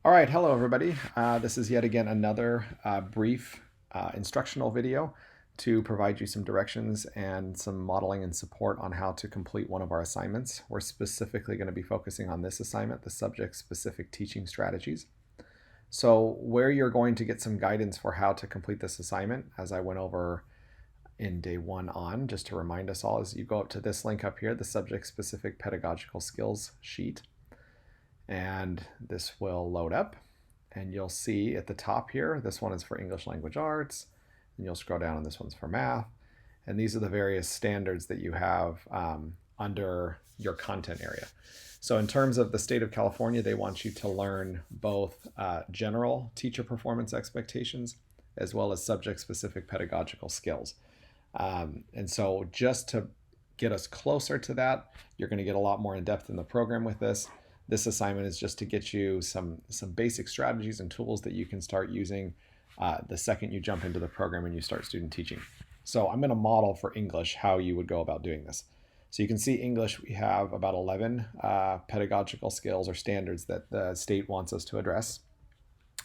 All right, hello everybody. This is yet again another brief instructional video to provide you some directions and some modeling and support on how to complete one of our assignments. We're specifically going to be focusing on this assignment, the subject-specific teaching strategies. So where you're going to get some guidance for how to complete this assignment, as I went over in day one on, just to remind us all, is you go up to this link up here, the subject-specific pedagogical skills sheet. And this will load up and you'll see at the top here, this one is for English language arts, and you'll scroll down and this one's for math. And these are the various standards that you have under your content area. So in terms of the state of California, they want you to learn both general teacher performance expectations as well as subject-specific pedagogical skills. And so just to get us closer to that, you're going to get a lot more in depth in the program with this. This assignment is just to get you some basic strategies and tools that you can start using the second you jump into the program and you start student teaching. So I'm going to model for English how you would go about doing this. So you can see English, we have about 11 pedagogical skills or standards that the state wants us to address.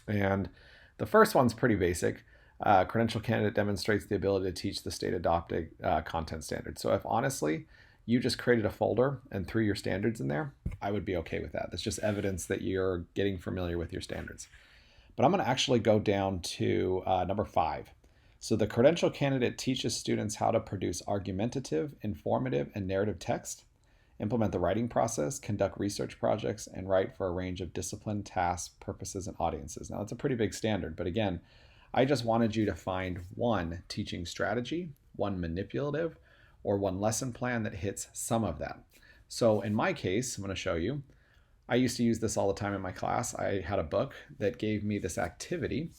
And the first one's pretty basic. Credential candidate demonstrates the ability to teach the state adopted content standards. So if honestly, you just created a folder and threw your standards in there, I would be okay with that. That's just evidence that you're getting familiar with your standards. But I'm going to actually go down to number 5. So the credential candidate teaches students how to produce argumentative, informative, and narrative text, implement the writing process, conduct research projects, and write for a range of discipline, tasks, purposes, and audiences. Now, that's a pretty big standard, but again, I just wanted you to find one teaching strategy, one manipulative, or one lesson plan that hits some of that. So in my case, I'm going to show you, I used to use this all the time in my class. I had a book that gave me this activity.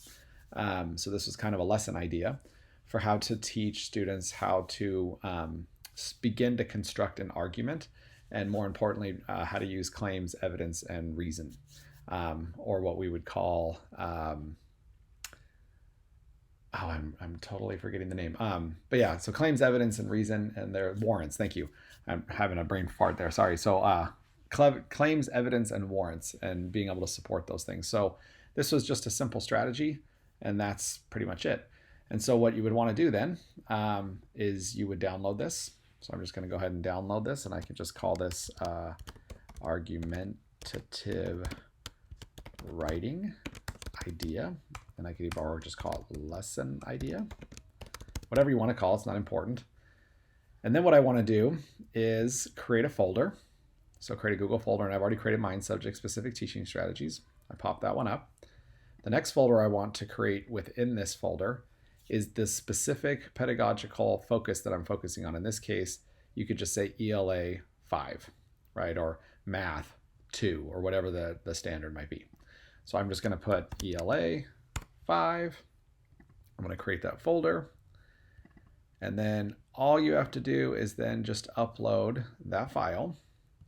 So this was kind of a lesson idea for how to teach students how to begin to construct an argument, and more importantly, how to use claims, evidence, and reason, or what we would call I'm totally forgetting the name. But yeah, so claims, evidence, and reason, and their warrants. Thank you. I'm having a brain fart there. Sorry. So claims, evidence, and warrants, and being able to support those things. So this was just a simple strategy, and that's pretty much it. And so what you would want to do then is you would download this. So I'm just going to go ahead and download this, and I can just call this argumentative writing idea. And I could even just call it lesson idea. Whatever you want to call it, it's not important. And then what I want to do is create a folder. So create a Google folder, and I've already created mine, subject-specific teaching strategies. I pop that one up. The next folder I want to create within this folder is the specific pedagogical focus that I'm focusing on. In this case, you could just say ELA 5, right? Or math 2, or whatever the standard might be. So I'm just going to put ELA 5. I'm going to create that folder. And then all you have to do is then just upload that file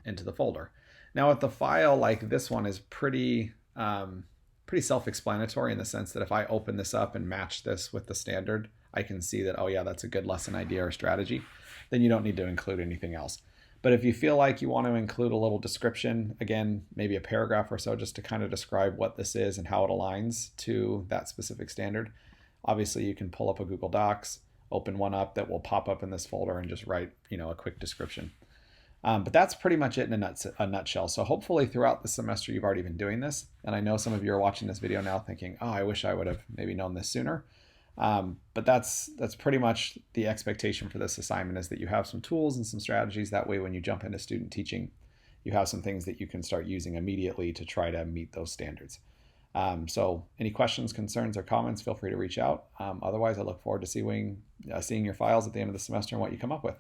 into the folder. Now, if the file like this one is pretty self-explanatory in the sense that if I open this up and match this with the standard, I can see that, oh yeah, that's a good lesson idea or strategy, then you don't need to include anything else. But if you feel like you want to include a little description, again, maybe a paragraph or so, just to kind of describe what this is and how it aligns to that specific standard, obviously you can pull up a Google Docs, open one up that will pop up in this folder and just write, a quick description. But that's pretty much it in a nutshell. So hopefully throughout the semester you've already been doing this. And I know some of you are watching this video now thinking, oh, I wish I would have maybe known this sooner. But that's pretty much the expectation for this assignment, is that you have some tools and some strategies. That way when you jump into student teaching, you have some things that you can start using immediately to try to meet those standards. So any questions, concerns, or comments, feel free to reach out. Otherwise, I look forward to seeing your files at the end of the semester and what you come up with.